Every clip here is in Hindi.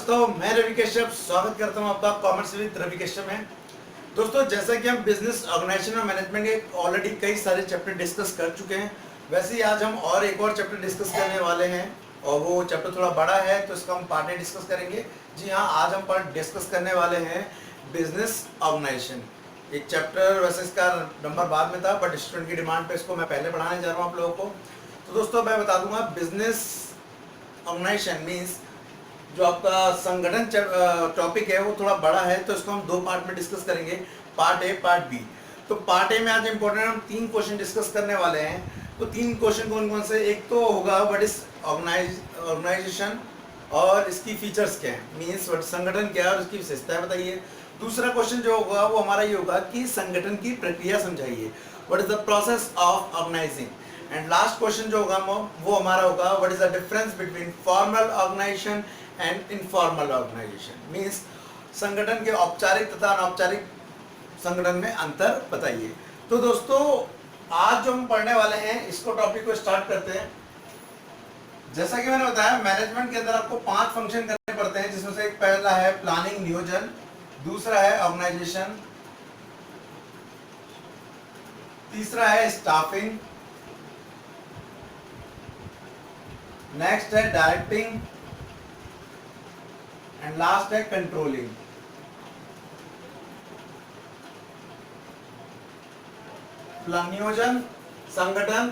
दोस्तों, मैं रवि कश्यप स्वागत करता हूं आपका कॉमर्स विद रवि कश्यप में। दोस्तों, जैसा कि हम बिजनेस ऑर्गेनाइजेशन और मैनेजमेंट के ऑलरेडी कई सारे चैप्टर डिस्कस कर चुके हैं, वैसे ही आज हम और एक और चैप्टर डिस्कस करने वाले हैं और वो चैप्टर थोड़ा बड़ा है तो इसका हम पार्ट डिस्कस करेंगे। जी हाँ, आज हम पार्ट डिस्कस करने वाले हैं बिजनेस ऑर्गेनाइजेशन। एक चैप्टर वैसे इसका नंबर बाद में था, बट स्टूडेंट की डिमांड पे इसको मैं पहले पढ़ाने जा रहा हूँ आप लोगों को। तो दोस्तों, मैं बता दूंगा बिजनेस ऑर्गेनाइजेशन मीन्स जो आपका संगठन टॉपिक है वो थोड़ा बड़ा है, तो इसको हम दो पार्ट में डिस्कस करेंगे, पार्ट ए पार्ट बी। तो पार्ट ए में आज इंपॉर्टेंट हम 3 क्वेश्चन डिस्कस करने वाले हैं। तो 3 क्वेश्चन कौन कौन से? एक तो होगा व्हाट इज ऑर्गेनाइजेशन और इसकी फीचर्स क्या है, मीन्स संगठन क्या है और उसकी विशेषताएं बताइए। दूसरा क्वेश्चन जो होगा वो हमारा ये होगा कि संगठन की प्रक्रिया समझाइए, what is the process of organising. And last question जो होगा वो हमारा होगा what is the difference between formal organisation and informal organisation, means संगठन के औपचारिक तथा अनौपचारिक संगठन में अंतर बताइए। तो दोस्तों, आज जो हम पढ़ने वाले हैं इसको टॉपिक को स्टार्ट करते हैं। जैसा कि मैंने बताया, मैनेजमेंट के अंदर आपको 5 फंक्शन करने पड़ते हैं, जिसमें से एक पहला है प्लानिंग नियोजन, दूसरा है ऑर्गेनाइजेशन, तीसरा है स्टाफिंग, नेक्स्ट है डायरेक्टिंग एंड लास्ट है कंट्रोलिंग। नियोजन, संगठन,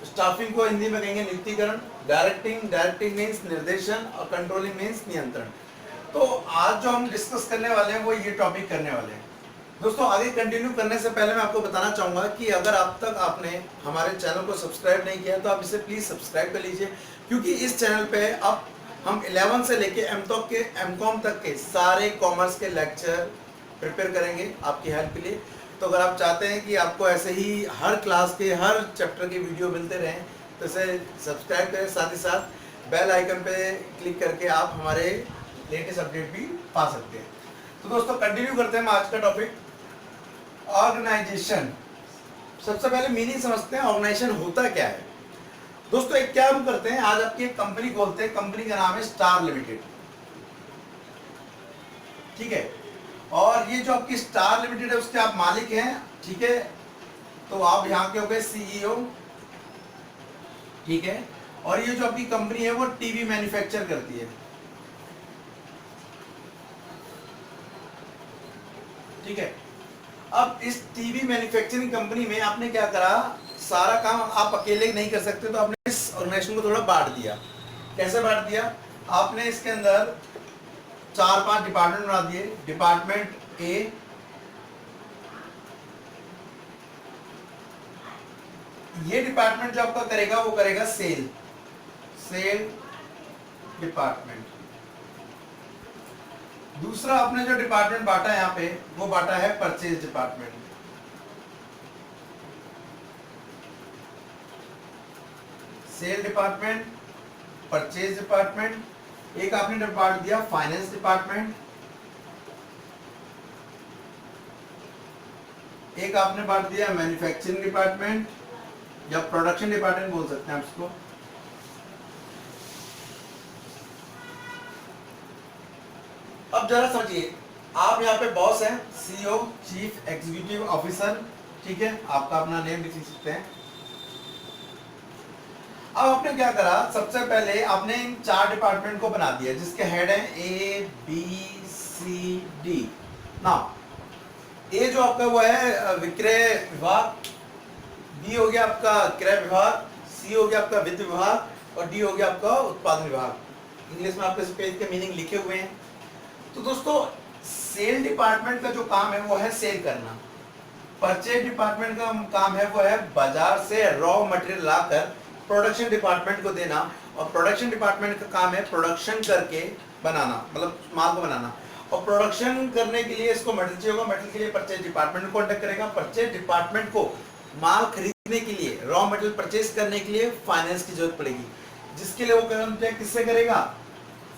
स्टाफिंग को हिंदी में कहेंगे नियुक्तिकरण, डायरेक्टिंग मीन्स निर्देशन और कंट्रोलिंग मीन्स नियंत्रण। तो आज जो हम डिस्कस करने वाले हैं वो ये टॉपिक करने वाले हैं। दोस्तों, आगे कंटिन्यू करने से पहले मैं आपको बताना चाहूंगा कि अगर अब तक आपने हमारे चैनल को सब्सक्राइब नहीं किया तो आप इसे प्लीज सब्सक्राइब कर लीजिए, क्योंकि इस चैनल पे अब हम 11 से लेके एमकॉम तक के सारे कॉमर्स के लेक्चर प्रिपेयर करेंगे आपकी हेल्प के लिए। तो अगर आप चाहते हैं कि आपको ऐसे ही हर क्लास के हर चैप्टर के वीडियो मिलते रहें तो इसे सब्सक्राइब करें, साथ ही साथ बेल आइकन पे क्लिक करके आप हमारे लेटेस्ट अपडेट भी पा सकते हैं। तो दोस्तों, कंटिन्यू करते हैं हम आज का टॉपिक ऑर्गेनाइजेशन। सबसे पहले मीनिंग समझते हैं, ऑर्गेनाइजेशन होता क्या है। दोस्तों, एक क्या हम करते हैं, आज आपकी एक कंपनी खोलते हैं, कंपनी का नाम है स्टार लिमिटेड, ठीक है। और ये जो आपकी स्टार लिमिटेड है उसके आप मालिक हैं, ठीक है। तो आप यहाँ के हो गए सीईओ, ठीक है। और ये जो आपकी कंपनी है वो टीवी मैन्युफैक्चर करती है, ठीक है। अब इस टीवी मैन्युफैक्चरिंग कंपनी में आपने क्या करा, सारा काम आप अकेले नहीं कर सकते, तो आपने इस ऑर्गेनाइजेशन को थोड़ा बांट दिया। कैसे बांट दिया? आपने इसके अंदर 4-5 डिपार्टमेंट बना दिए। डिपार्टमेंट ए, ये डिपार्टमेंट जो आपका करेगा वो करेगा सेल डिपार्टमेंट। दूसरा आपने जो डिपार्टमेंट बांटा है यहाँ पे वो बांटा है purchase department. Sale department, purchase department. एक आपने डिपार्ट दिया फाइनेंस डिपार्टमेंट, एक आपने बांट दिया मैन्युफैक्चरिंग डिपार्टमेंट या प्रोडक्शन डिपार्टमेंट बोल सकते हैं आप इसको। अब जरा समझिए, आप यहाँ पे बॉस हैं, सीईओ, चीफ एग्जीक्यूटिव ऑफिसर, ठीक है, आपका अपना नेम भी लिख सकते हैं। अब आपने क्या करा, सबसे पहले आपने इन 4 डिपार्टमेंट को बना दिया जिसके हेड हैं A B C D. Now a जो आपका वो है विक्रय विभाग, बी हो गया आपका क्रय विभाग, सी हो गया आपका वित्त विभाग और डी हो गया आपका उत्पादन विभाग। इंग्लिश में आपके इस पेज के मीनिंग लिखे हुए हैं। तो दोस्तों, सेल डिपार्टमेंट का जो काम है वो है सेल करना। परचेज डिपार्टमेंट का काम है वो है बाजार से रॉ मटेरियल लाकर प्रोडक्शन डिपार्टमेंट को देना, और प्रोडक्शन डिपार्टमेंट का काम है प्रोडक्शन करके बनाना, मतलब माल को बनाना। और प्रोडक्शन करने के लिए इसको मटेरियल चाहिए होगा, मटेरियल के लिए परचेज डिपार्टमेंट को कांटेक्ट करेगा। परचेज डिपार्टमेंट को माल खरीदने के लिए, रॉ मटेरियल परचेज करने के लिए फाइनेंस की जरूरत पड़ेगी, जिसके लिए वो कांटेक्ट किससे करेगा?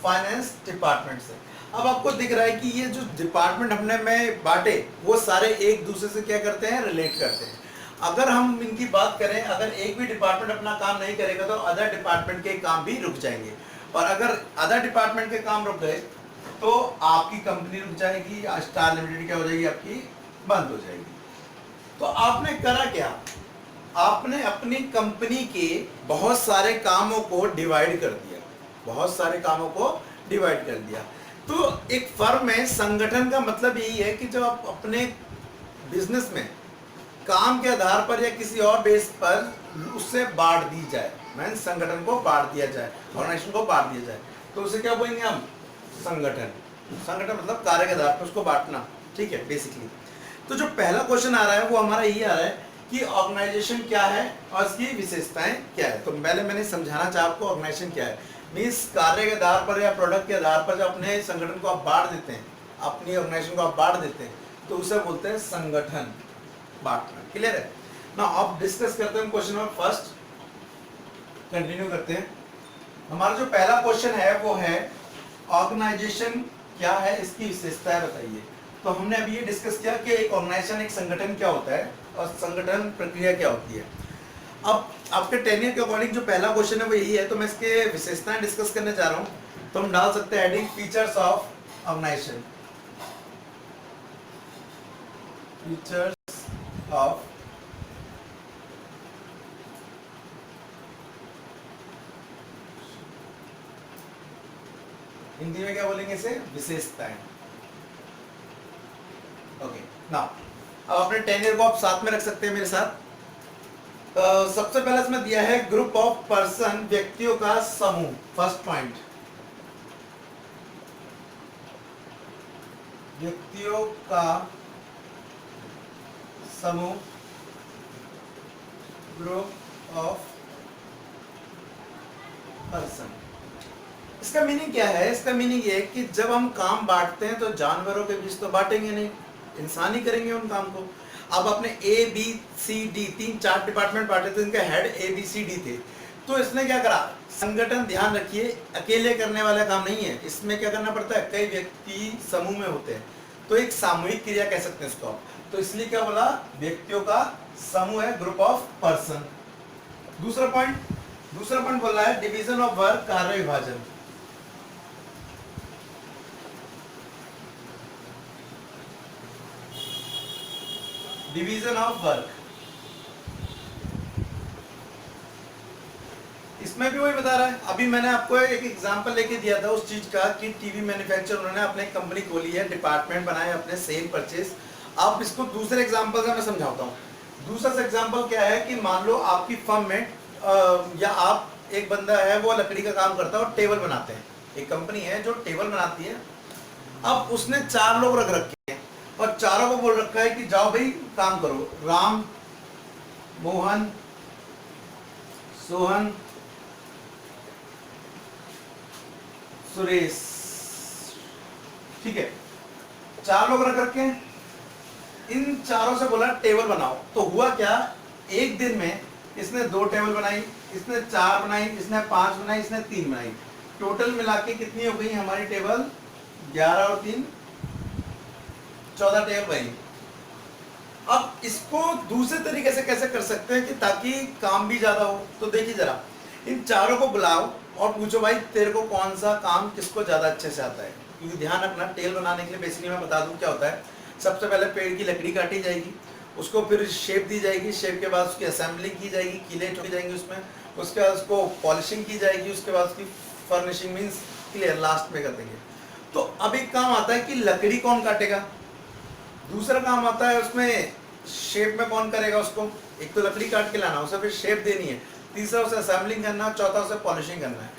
फाइनेंस डिपार्टमेंट से। अब आपको दिख रहा है कि ये जो डिपार्टमेंट हमने में बांटे वो सारे एक दूसरे से क्या करते हैं, रिलेट करते हैं। अगर हम इनकी बात करें, अगर एक भी डिपार्टमेंट अपना काम नहीं करेगा तो अदर डिपार्टमेंट के काम भी रुक जाएंगे। और अगर अदर डिपार्टमेंट के काम रुक गए तो आपकी कंपनी रुक जाएगी, स्टार लिमिटेड क्या हो जाएगी, आपकी बंद हो जाएगी। तो आपने करा क्या, आपने अपनी कंपनी के बहुत सारे कामों को डिवाइड कर दिया, बहुत सारे कामों को डिवाइड कर दिया। तो एक फर्म में संगठन का मतलब यही है कि जब आप अपने बिजनेस में काम के आधार पर या किसी और बेस पर उससे बांट दी जाए, मीन संगठन को बांट दिया जाए, ऑर्गेनाइजेशन को बांट दिया जाए, तो उसे क्या बोलेंगे हम, संगठन। संगठन मतलब कार्य के आधार पर उसको बांटना, ठीक है बेसिकली। तो जो पहला क्वेश्चन आ रहा है वो हमारा यही आ रहा है कि ऑर्गेनाइजेशन क्या है और इसकी विशेषताएं क्या है। तो पहले मैंने समझाना चाहा आपको ऑर्गेनाइजेशन क्या है। मीन्स कार्य के आधार पर या प्रोडक्ट के आधार पर जब अपने संगठन को आप बांट देते हैं, अपनी ऑर्गेनाइजेशन को आप बांट देते हैं, तो उसे बोलते हैं संगठन, बांटना। क्लियर है ना। अब डिस्कस करते हैं क्वेश्चन नंबर फर्स्ट, कंटिन्यू करते हैं। हमारा जो पहला क्वेश्चन है वो है ऑर्गेनाइजेशन क्या है, इसकी विशेषताएं बताइए। तो हमने अभी ये डिस्कस किया कि एक ऑर्गेनाइजेशन, एक संगठन क्या होता है और संगठन प्रक्रिया क्या होती है। अब आपके टेन्योर के अकॉर्डिंग जो पहला क्वेश्चन है वो यही है, तो मैं इसके विशेषताएं डिस्कस करने जा रहा हूं। तो हम डाल सकते हैं heading features of organisation, features of Hindi में क्या बोलेंगे इसे, विशेषताएं। ओके नाउ अब अपने टेन्योर को आप साथ में रख सकते हैं मेरे साथ। सबसे पहले इसमें दिया है ग्रुप ऑफ पर्सन, व्यक्तियों का समूह। फर्स्ट पॉइंट, व्यक्तियों का समूह, ग्रुप ऑफ पर्सन। इसका मीनिंग क्या है, इसका मीनिंग ये है कि जब हम काम बांटते हैं तो जानवरों के बीच तो बांटेंगे नहीं, इंसान ही करेंगे उन काम को। अब अपने A B C D 3-4 department बांटे थे, इनके head A B C D थे। तो इसने क्या करा, संगठन, ध्यान रखिए अकेले करने वाला काम नहीं है, इसमें क्या करना पड़ता है, कई व्यक्ति समूह में होते हैं, तो एक सामूहिक क्रिया कह सकते हैं इसको। तो इसलिए क्या बोला, व्यक्तियों का समूह है, ग्रुप ऑफ पर्सन। दूसरा पॉइंट बोल रहा है डिवीजन ऑफ वर्क, कार्य विभाजन। डिवीजन ऑफ वर्क, इसमें भी वही बता रहा है। अभी मैंने आपको एक एग्जांपल लेके दिया था उस चीज का कि टीवी मैन्युफैक्चर, उन्होंने अपने कंपनी खोली है, डिपार्टमेंट बनाए अपने, सेल परचेज। अब इसको दूसरे एग्जांपल से मैं समझाता हूँ। दूसरा एग्जांपल क्या है कि मान लो आपकी फर्म में या आप, एक बंदा है वो लकड़ी का काम करता है और टेबल बनाते हैं, एक कंपनी है जो टेबल बनाती है। अब उसने 4 लोग रख रखे हैं और चारों को बोल रखा है कि जाओ भाई काम करो, राम, मोहन, सोहन, सुरेश, ठीक है, 4 लोग रख रखे हैं। इन चारों से बोला टेबल बनाओ। तो हुआ क्या, एक दिन में इसने 2 टेबल बनाई, इसने 4 बनाई, इसने 5 बनाई, इसने 3 बनाई। टोटल मिला के कितनी हो गई हमारी टेबल, 11 और 3 14 टेबल बनी। अब इसको दूसरे तरीके से कैसे कर सकते हैं कि ताकि काम भी ज्यादा हो। तो देखिए जरा, इन चारों को बुलाओ और पूछो भाई तेरे को कौन सा काम किसको ज्यादा अच्छे से आता है। क्योंकि ध्यान रखना, टेबल बनाने के लिए बेसिकली मैं बता दूं क्या होता है। सबसे पहले पेड़ की लकड़ी काटी जाएगी, उसको फिर शेप दी जाएगी, शेप के बाद उसकी असेंबलिंग की जाएगी, कीले ठोकी जाएंगे उसमें, उसके बाद उसको पॉलिशिंग की जाएगी, उसके बाद उसकी फर्निशिंग मीन्स क्लियर लास्ट में कर देंगे। तो अब एक काम आता है कि लकड़ी कौन काटेगा, दूसरा काम आता है उसमें शेप में कौन करेगा उसको। एक तो लकड़ी काट के लाना, उसे फिर शेप देनी है, तीसरा उसे असेंबलिंग करना, चौथा उसे पॉलिशिंग करना है।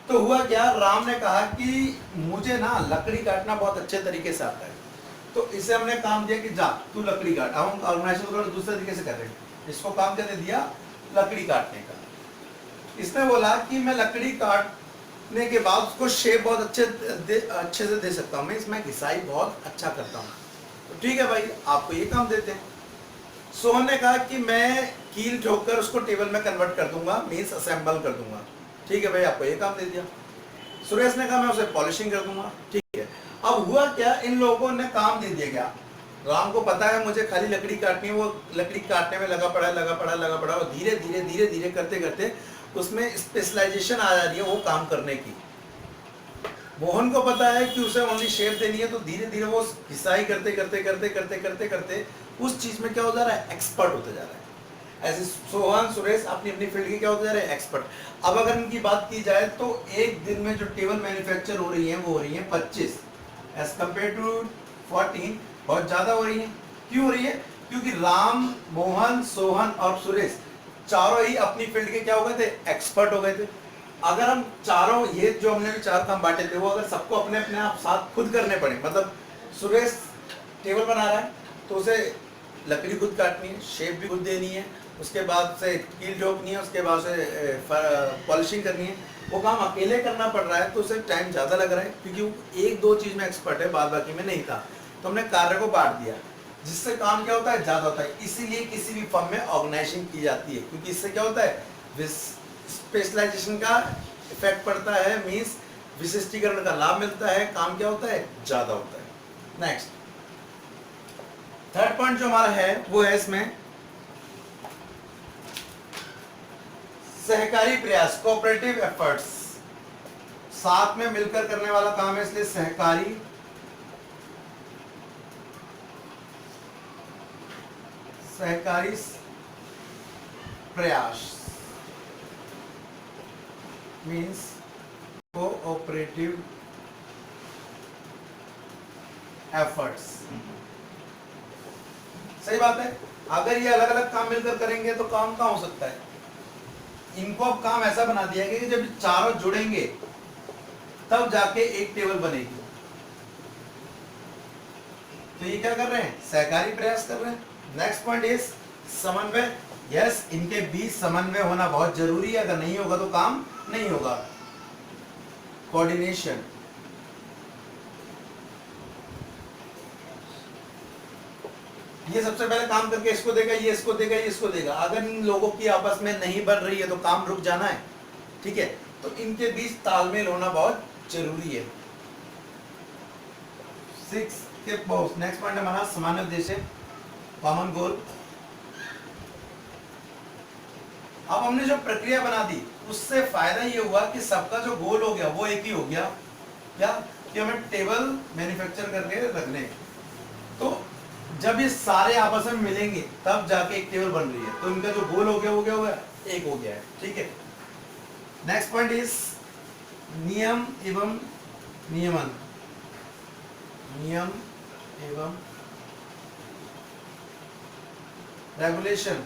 तो हुआ क्या, राम ने कहा कि मुझे ना लकड़ी काटना बहुत अच्छे तरीके से आता है। तो इसे हमने काम दिया कि जा तू लकड़ी काट। हम ऑर्गेनाइजेशन को दूसरे तरीके से कर रहे हैं, इसको काम क्या दे दिया, लकड़ी काटने का। इसने बोला कि मैं लकड़ी काटने के बाद उसको शेप बहुत अच्छे से दे सकता हूँ, मैं इसमें घिसाई बहुत अच्छा करता हूँ। तो ठीक है भाई, आपको ये काम देते हैं। सोहन ने कहा कि मैं कील ठोककर उसको टेबल में कन्वर्ट कर दूंगा, मीन्स असेंबल कर दूंगा। ठीक है भाई, आपको ये काम दे दिया। सुरेश ने कहा मैं उसे पॉलिशिंग कर दूंगा। ठीक है, अब हुआ क्या, इन लोगों ने काम दे दिया। क्या, राम को पता है मुझे खाली लकड़ी काटनी है, वो लकड़ी काटने में लगा पड़ा और धीरे धीरे करते करते उसमें स्पेशलाइजेशन आ जा रही है वो काम करने की। मोहन को पता है कि उसे ओनली शेप देनी है, तो धीरे धीरे वो घिसाई करते करते करते करते करते करते उस चीज में क्या हो जा रहा है, एक्सपर्ट होते जा रहा है। ऐसे सोहन सुरेश अपनी अपनी फील्ड के क्या होते जा रहे हैं, एक्सपर्ट। अब अगर इनकी बात की जाए तो एक दिन में जो टेबल मैन्युफैक्चर हो रही है वो हो रही है 25 एज कम्पेयर टू 14, बहुत ज्यादा हो रही है। क्यों हो रही है? क्योंकि राम, मोहन, सोहन और सुरेश चारों ही अपनी फील्ड के क्या हो गए थे, एक्सपर्ट हो गए थे। अगर हम चारों, ये जो हमने चार काम बांटे थे, वो अगर सबको अपने अपने आप साथ खुद करने पड़े, मतलब सुरेश टेबल बना रहा है तो उसे लकड़ी खुद काटनी है, शेप भी खुद देनी है, उसके बाद से कील ठोकनी है, उसके बाद से पॉलिशिंग करनी है, वो काम अकेले करना पड़ रहा है तो उसे टाइम ज़्यादा लग रहा है, क्योंकि वो एक दो चीज़ में एक्सपर्ट है, बाद बाकी में नहीं था। तो हमने कार्य को बांट दिया, जिससे काम क्या होता है, ज़्यादा होता है। इसीलिए किसी भी फर्म में ऑर्गेनाइजेशन की जाती है, क्योंकि इससे क्या होता है, स्पेशलाइजेशन का इफेक्ट पड़ता है, मीन्स विशिष्टीकरण का लाभ मिलता है, काम क्या होता है, ज़्यादा होता है। नेक्स्ट थर्ड पॉइंट जो हमारा है वो है इसमें सहकारी प्रयास, कोऑपरेटिव एफर्ट्स, साथ में मिलकर करने वाला काम है, इसलिए सहकारी प्रयास मीन्स कोऑपरेटिव एफर्ट्स। सही बात है, अगर ये अलग अलग काम मिलकर करेंगे तो काम कहाँ हो सकता है। इनको अब काम ऐसा बना दिया गया कि जब चारों जुड़ेंगे तब जाके एक टेबल बनेगी। तो ये क्या कर रहे हैं, सहकारी प्रयास कर रहे हैं। नेक्स्ट पॉइंट इज समन्वय। यस, इनके बीच समन्वय होना बहुत जरूरी है, अगर नहीं होगा तो काम नहीं होगा। कोऑर्डिनेशन, ये सबसे पहले काम करके इसको देगा, ये इसको देगा, ये इसको देगा। अगर इन लोगों की आपस में नहीं बन रही है तो काम रुक जाना है, ठीक है। तो इनके बीच तालमेल होना बहुत जरूरी है। नेक्स्ट पॉइंट हमारा सामान्य उद्देश्य, कॉमन गोल। अब हमने जो प्रक्रिया बना दी उससे फायदा ये हुआ कि सबका जो गोल हो गया वो एक ही हो गया, क्या कि हमें टेबल मैन्युफैक्चर करके रखने। तो जब ये सारे आपस में मिलेंगे तब जाके एक टेबल बन रही है, तो इनका जो गोल हो गया वो क्या हो गया, एक हो गया है, ठीक है। नेक्स्ट पॉइंट इज नियम एवं नियमन। नियम एवं regulation,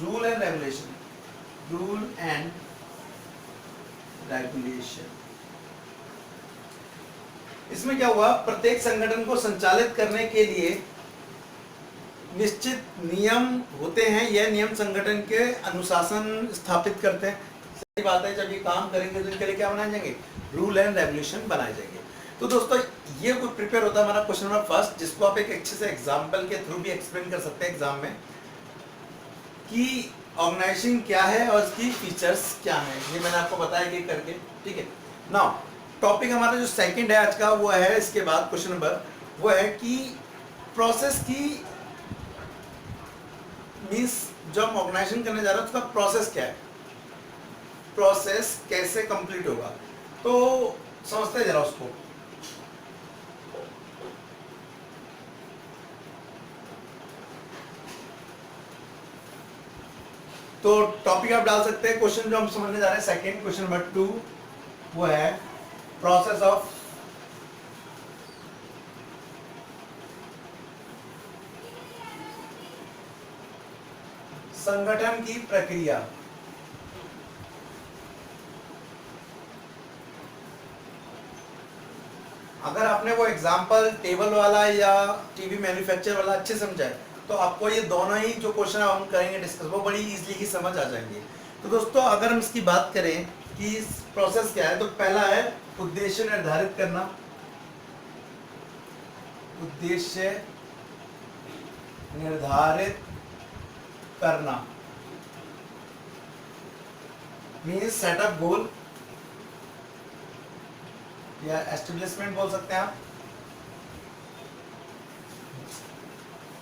rule and regulation, rule and regulation. इसमें क्या हुआ, प्रत्येक संगठन को संचालित करने के लिए निश्चित नियम होते हैं। यह नियम संगठन के अनुशासन स्थापित करते हैं। सही बात है, जब ये काम करेंगे तो इनके लिए क्या बनाए जाएंगे, रूल एंड रेगुलेशन बनाए जाएंगे। तो दोस्तों ये कुछ प्रिपेयर होता है हमारा क्वेश्चन नंबर फर्स्ट, जिसको आप एक अच्छे से एग्जाम्पल के थ्रू भी एक्सप्लेन कर सकते हैं एग्जाम में कि ऑर्गेनाइजेशन क्या है और इसकी फीचर्स क्या है। ये मैंने आपको बताया कि करके, ठीक है। नाउ टॉपिक हमारा जो सेकंड है आज का वो है, इसके बाद क्वेश्चन नंबर वो है कि प्रोसेस की मीन्स जो हम ऑर्गेनाइजेशन करने जा रहे हैं उसका प्रोसेस क्या है, प्रोसेस कैसे कंप्लीट होगा, तो समझते हैं जरा उसको। तो टॉपिक आप डाल सकते हैं। क्वेश्चन जो हम समझने जा रहे हैं सेकंड, क्वेश्चन नंबर 2 वो है प्रोसेस ऑफ संगठन की प्रक्रिया। अगर आपने वो एग्जांपल टेबल वाला या टीवी मैन्युफैक्चर वाला अच्छे समझा है तो आपको ये दोनों ही जो क्वेश्चन हम करेंगे डिस्कस वो बड़ी इजीली ही समझ आ जाएंगे। तो दोस्तों अगर हम इसकी बात करें कि प्रोसेस क्या है, तो पहला है उद्देश्य निर्धारित करना। उद्देश्य निर्धारित करना मीन्स सेटअप गोल या एस्टेब्लिशमेंट बोल सकते हैं आप।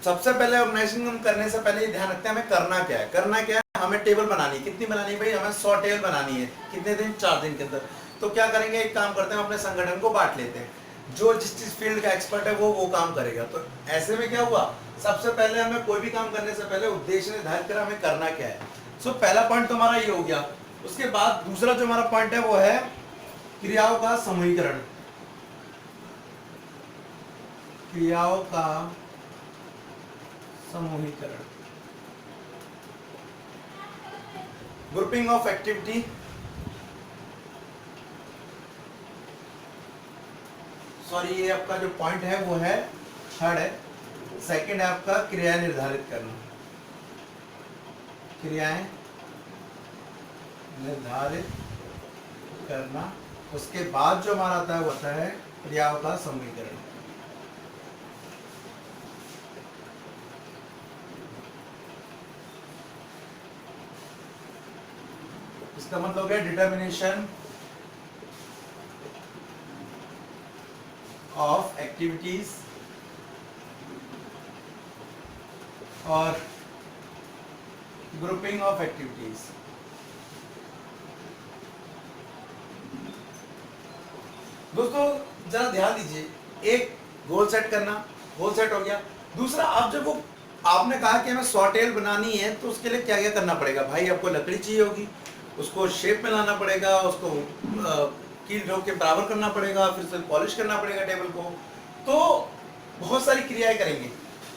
सबसे पहले ऑर्गेनाइजेशन हम करने से पहले ये ध्यान रखते हैं हमें करना क्या है। करना क्या है, हमें टेबल बनानी है। कितनी बनानी है भाई, हमें 100 टेबल बनानी है। कितने दिन, 4 दिन के अंदर। तो क्या करेंगे, एक काम करते हैं, अपने संगठन को बांट लेते हैं, जो जिस जिस फील्ड का एक्सपर्ट है वो काम करेगा। तो ऐसे में क्या हुआ, सबसे पहले हमें कोई भी काम करने से पहले उद्देश्य निर्धारित करें हमें करना क्या है। सो पहला पॉइंट तो हमारा ये हो गया। उसके बाद दूसरा जो हमारा पॉइंट है वो है क्रियाओं का समूहीकरण। क्रियाओं का समूहीकरण, ग्रुपिंग ऑफ एक्टिविटी। सॉरी, ये आपका जो पॉइंट है वो है थर्ड है। सेकंड है आपका क्रियाएं निर्धारित करना, क्रियाएं निर्धारित करना। उसके बाद जो हमारा आता है वो आता है क्रियाओं का समूहीकरण। इसका मतलब हो गया डिटर्मिनेशन ऑफ एक्टिविटीज और ग्रुपिंग ऑफ एक्टिविटीज। दोस्तों जरा ध्यान दीजिए, एक गोल सेट करना, गोल सेट हो गया। दूसरा, आप जब वो आपने कहा कि हमें सॉटेल बनानी है तो उसके लिए क्या क्या करना पड़ेगा भाई, आपको लकड़ी चाहिए होगी, उसको शेप में लाना पड़ेगा, उसको कील ठोक के बराबर करना पड़ेगा, फिर से पॉलिश करना पड़ेगा टेबल को। तो बहुत सारी क्रियाएं करेंगे।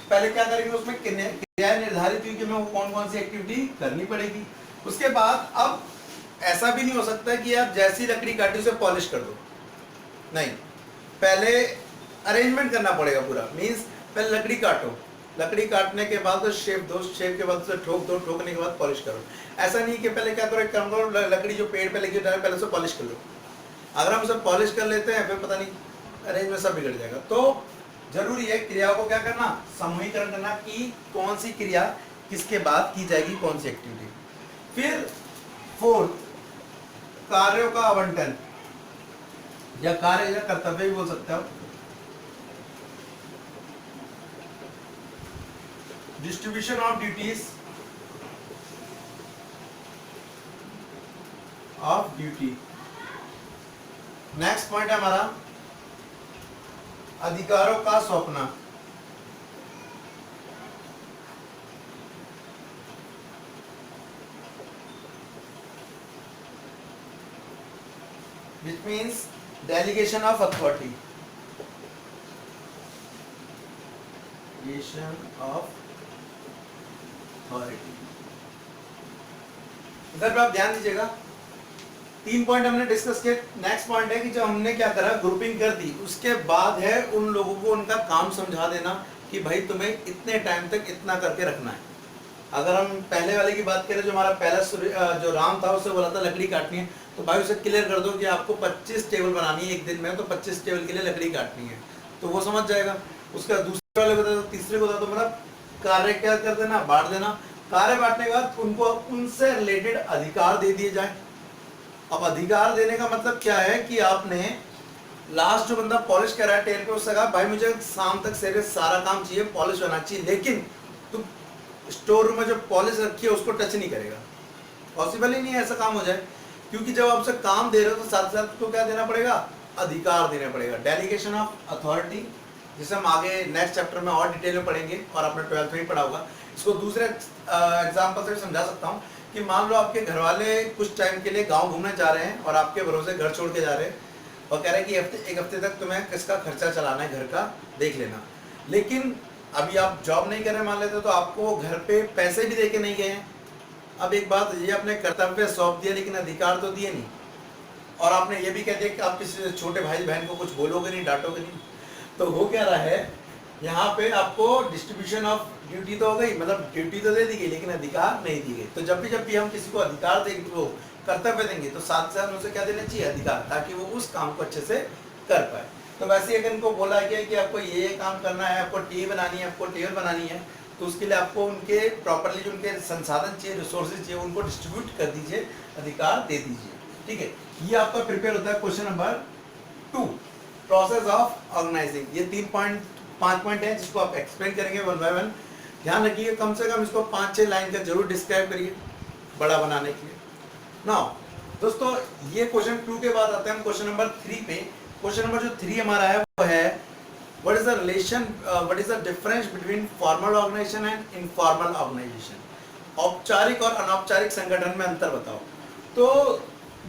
पहले क्या करेंगे, उसमें क्रियाएं निर्धारित हुई कि मैं वो कौन कौन सी एक्टिविटी करनी पड़ेगी। उसके बाद अब ऐसा भी नहीं हो सकता कि आप जैसी लकड़ी काटी उसे पॉलिश कर दो, नहीं, पहले अरेंजमेंट करना पड़ेगा पूरा। मीन्स पहले लकड़ी काटो, लकड़ी काटने के बाद तो शेप दो, शेप के बाद उसे ठोक दो, ठोकने के बाद पॉलिश करो। ऐसा नहीं कि पहले क्या करो, एक काम करो, लकड़ी जो पेड़ पे लगी पहले उसे पॉलिश कर लो। अगर हम उसे पॉलिश कर लेते हैं फिर पता नहीं अरेंजमेंट सब बिगड़ जाएगा। तो जरूरी है क्रियाओं को क्या करना, समूहीकरण करना कि कौन सी क्रिया किसके बाद की जाएगी, कौन सी एक्टिविटी। फिर फोर्थ, कार्यों का आवंटन या कार्य या कर्तव्य भी बोल सकते हो। Distribution of duties of duty. Next point है हमारा अधिकारों का सौंपना। which means delegation of authority, delegation of authority। इधर पे आप ध्यान दीजिएगा, 3 पॉइंट हमने डिस्कस किए। नेक्स्ट पॉइंट है कि जब हमने क्या करा, ग्रुपिंग कर दी, उसके बाद है उन लोगों को उनका काम समझा देना कि भाई तुम्हें इतने टाइम तक इतना करके रखना है। अगर हम पहले वाले की बात करें, जो हमारा पहला जो राम था उससे बोला था लकड़ी काटनी है, तो भाई उसे क्लियर कर दो कि आपको 25 टेबल बनानी है एक दिन में, तो 25 टेबल के लिए लकड़ी काटनी है, तो वो समझ जाएगा। उसका दूसरे वाले को था, तीसरे को था, तो मतलब कार्य क्या कर देना, बांट देना। कार्य बांटने के बाद उनको उनसे रिलेटेड अधिकार दे दिए जाए। अब अधिकार देने का मतलब क्या है कि आपने लास्ट जो बंदा पॉलिश कर रहा है टेल पे, उससे कहा भाई मुझे शाम तक से सारा काम चाहिए, पॉलिश होना चाहिए, लेकिन तुम स्टोर रूम में जो पॉलिश रखी है उसको टच नहीं करेगा। पॉसिबल ही नहीं है ऐसा काम हो जाए, क्योंकि जब आप उसे काम दे रहे हो तो साथ साथ उसको क्या देना पड़ेगा, अधिकार देना पड़ेगा। डेलीगेशन ऑफ अथॉरिटी, जिसे हम आगे नेक्स्ट चैप्टर में और डिटेल में पढ़ेंगे और आपने 12th में ही पढ़ा होगा। इसको दूसरे एग्जाम्पल से भी समझा सकता हूँ कि मान लो आपके घर वाले कुछ टाइम के लिए गांव घूमने जा रहे हैं और आपके भरोसे घर छोड़ के जा रहे हैं और कह रहे हैं कि एक हफ्ते तक तुम्हें किसका खर्चा चलाना है, घर का देख लेना। लेकिन अभी आप जॉब नहीं कर रहे मान लेते, तो आपको घर पे पैसे भी दे के नहीं गए हैं। अब एक बात, ये अपने कर्तव्य सौंप दिया लेकिन अधिकार तो दिए नहीं, और आपने ये भी कह दिया कि आप किसी छोटे भाई बहन को कुछ बोलोगे नहीं, डांटोगे नहीं। तो हो क्या रहा है यहाँ पे, आपको डिस्ट्रीब्यूशन ऑफ ड्यूटी तो हो गई, मतलब ड्यूटी तो दे दी गई लेकिन अधिकार नहीं दी गई। तो जब भी हम किसी को अधिकार देंगे, वो कर्तव्य देंगे, तो साथ साथ उसे क्या देना चाहिए, अधिकार, ताकि वो उस काम को अच्छे से कर पाए। तो वैसे अगर इनको बोला गया कि आपको ये काम करना है, आपको टी बनानी है, आपको टेबल बनानी है, तो उसके लिए आपको उनके प्रॉपरली जो उनके संसाधन चाहिए, रिसोर्सेज चाहिए, उनको डिस्ट्रीब्यूट कर दीजिए, अधिकार दे दीजिए। ठीक है, ये आपका प्रिपेयर होता है question number 2, process of organising. ये 5 पॉइंट है जिसको आप एक्सप्लेन करेंगे वन बाय वन। ध्यान रखिए, कम से कम इसको 5-6 लाइन का जरूर डिस्क्राइब करिए बड़ा बनाने के लिए। नाउ दोस्तों ये क्वेश्चन 2 के बाद आते हैं हम क्वेश्चन नंबर 3 पे। क्वेश्चन नंबर जो 3 हमारा है वो है what is the relation, what is the difference between formal organisation and informal organisation. औपचारिक और अनौपचारिक संगठन में अंतर बताओ। तो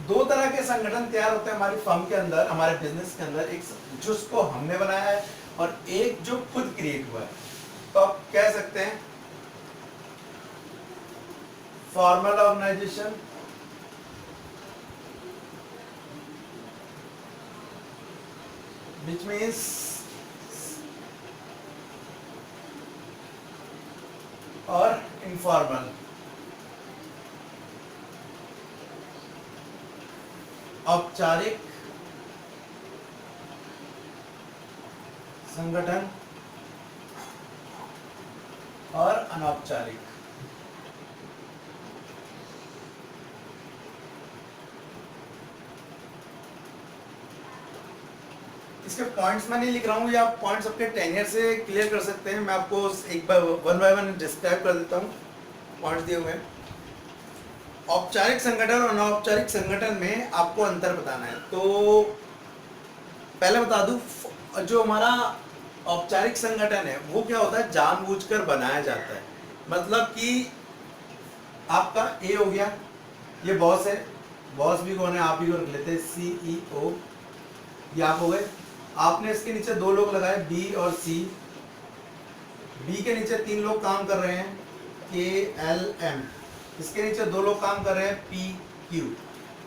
दो तरह के संगठन तैयार होते हैं हमारी फर्म के अंदर, हमारे बिजनेस के अंदर, एक जिसको हमने बनाया है और एक जो खुद क्रिएट हुआ है। तो आप कह सकते हैं फॉर्मल ऑर्गेनाइजेशन which means और इनफॉर्मल। औपचारिक संगठन और अनौपचारिक। इसके पॉइंट्स मैं नहीं लिख रहा हूँ, या आप पॉइंट्स अपने टेनियर से क्लियर कर सकते हैं। मैं आपको एक बार वन बाय वन डिस्क्राइब कर देता हूँ पॉइंट्स दिए हुए हैं। औपचारिक संगठन और अनौपचारिक संगठन में आपको अंतर बताना है। तो पहले बता दूं, जो हमारा औपचारिक संगठन है वो क्या होता है, जानबूझकर बनाया जाता है। मतलब कि आपका ए हो गया, ये बॉस है, बॉस भी कौन है, आप ही को रख लेते हैं, CEO, ये आप हो गए। आपने इसके नीचे 2 लोग लगाए, बी और सी। बी के नीचे 3 लोग काम कर रहे हैं, KLM। इसके नीचे 2 लोग काम कर रहे हैं, PQ।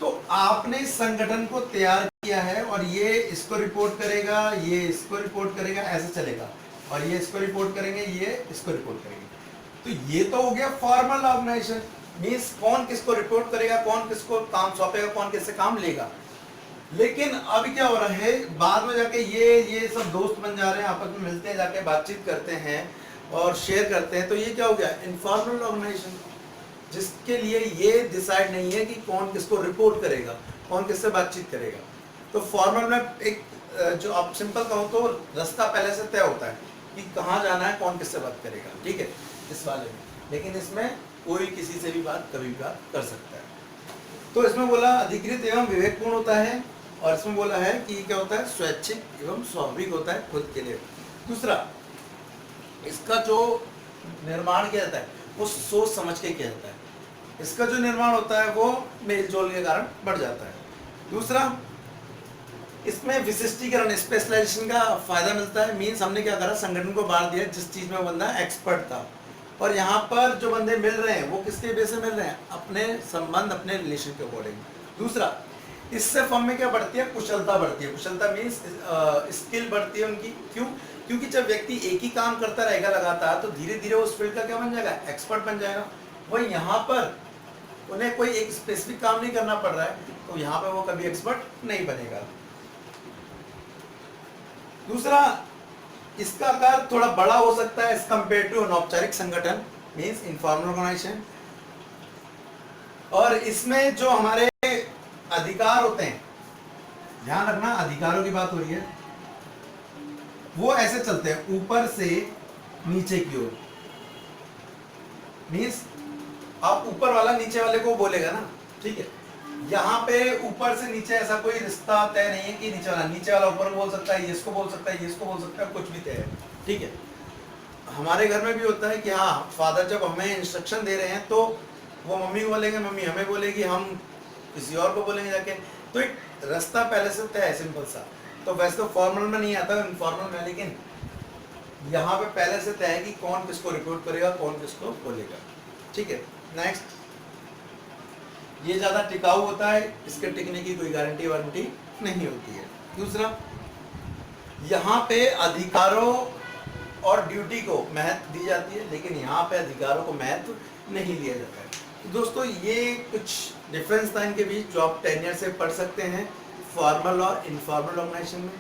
तो आपने इस संगठन को तैयार किया है और ये इसको रिपोर्ट करेगा, ये इसको रिपोर्ट करेगा, ऐसे चलेगा। और ये इसको रिपोर्ट करेंगे, ये इसको रिपोर्ट करेंगे। तो ये तो हो गया फॉर्मल ऑर्गेनाइजेशन, मींस कौन किसको रिपोर्ट करेगा, कौन किसको काम सौंपेगा, कौन किससे काम लेगा। लेकिन अभी क्या हो रहा है, बाद में जाके ये सब दोस्त बन जा रहे हैं, आपस में मिलते हैं, जाके बातचीत करते हैं और शेयर करते हैं। तो ये क्या हो गया, इनफॉर्मल ऑर्गेनाइजेशन, जिसके लिए ये डिसाइड नहीं है कि कौन किसको रिपोर्ट करेगा, कौन किससे बातचीत करेगा। तो फॉर्मल में एक जो आप सिंपल कहूँ तो रास्ता पहले से तय होता है कि कहाँ जाना है, कौन किससे बात करेगा, ठीक है, इस वाले में। लेकिन इसमें कोई किसी से भी बात कभी भी बात कर सकता है। तो इसमें बोला अधिकृत एवं विवेकपूर्ण होता है, और इसमें बोला है कि क्या होता है, स्वैच्छिक एवं स्वाभाविक होता है खुद के लिए। दूसरा, इसका जो निर्माण किया जाता है वो सोच समझ के किया जाता है। इसका जो निर्माण होता है वो मेल जोल के कारण बढ़ जाता है। दूसरा, इसमें विशिष्टीकरण, स्पेशलाइजेशन का फायदा मिलता है। मीन्स हमने क्या करा, संगठन को बांट दिया जिस चीज में बंदा एक्सपर्ट था, और यहाँ पर जो बंदे मिल रहे हैं वो किसके बेस से मिल रहे हैं, अपने संबंध, अपने रिलेशन के अकॉर्डिंग। दूसरा, इससे फर्म में क्या बढ़ती है, कुशलता बढ़ती है। कुशलता मीन्स स्किल बढ़ती है उनकी। क्यों? क्योंकि जब व्यक्ति एक ही काम करता रहेगा लगातार, तो धीरे धीरे उस फील्ड का क्या बन जाएगा, एक्सपर्ट बन जाएगा। वही यहाँ पर उन्हें कोई एक स्पेसिफिक काम नहीं करना पड़ रहा है, तो यहाँ पे वो कभी एक्सपर्ट नहीं बनेगा। दूसरा, इसका आकार थोड़ा बड़ा हो सकता है एज कंपेयर टू अनौपचारिक संगठन, मीन्स इनफॉर्मल ऑर्गेनाइजेशन। और इसमें जो हमारे अधिकार होते हैं, ध्यान रखना अधिकारों की बात हो रही है, वो ऐसे चलते हैं ऊपर से नीचे की ओर। मीन्स आप ऊपर वाला नीचे वाले को बोलेगा ना, ठीक है। यहाँ पे ऊपर से नीचे ऐसा कोई रिश्ता तय नहीं है कि नीचे वाला ऊपर को बोल सकता है, ये इसको बोल सकता है, ये इसको बोल सकता है, कुछ भी तय है, ठीक है। हमारे घर में भी होता है कि हाँ, फादर जब हमें इंस्ट्रक्शन दे रहे हैं तो वो मम्मी को बोलेंगे, मम्मी हमें बोलेगी, हम किसी और को बोलेंगे जाके। तो एक रास्ता पहले से तय है, सिंपल सा। तो वैसे तो फॉर्मल में नहीं आता, इनफॉर्मल में, लेकिन यहाँ पे पहले से तय है कि कौन किसको रिपोर्ट करेगा, कौन किसको बोलेगा, ठीक है। नेक्स्ट, ये ज्यादा टिकाऊ होता है, इसके टिकने की कोई गारंटी वारंटी नहीं होती है। दूसरा, यहाँ पे अधिकारों और ड्यूटी को महत्व दी जाती है, लेकिन यहाँ पे अधिकारों को महत्व नहीं दिया जाता है। तो दोस्तों ये कुछ डिफरेंस था इनके बीच, जो आप टेनियर से पढ़ सकते हैं फॉर्मल और इनफॉर्मल ऑर्गेनाइजेशन में।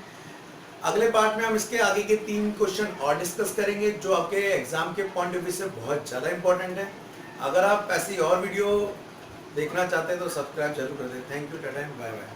अगले पार्ट में हम इसके आगे के 3 क्वेश्चन और डिस्कस करेंगे, जो आपके एग्जाम के पॉइंट ऑफ व्यू से बहुत ज़्यादा इंपॉर्टेंट है। अगर आप ऐसी और वीडियो देखना चाहते हैं तो सब्सक्राइब जरूर कर दें। Thank you, ta-ta, bye bye.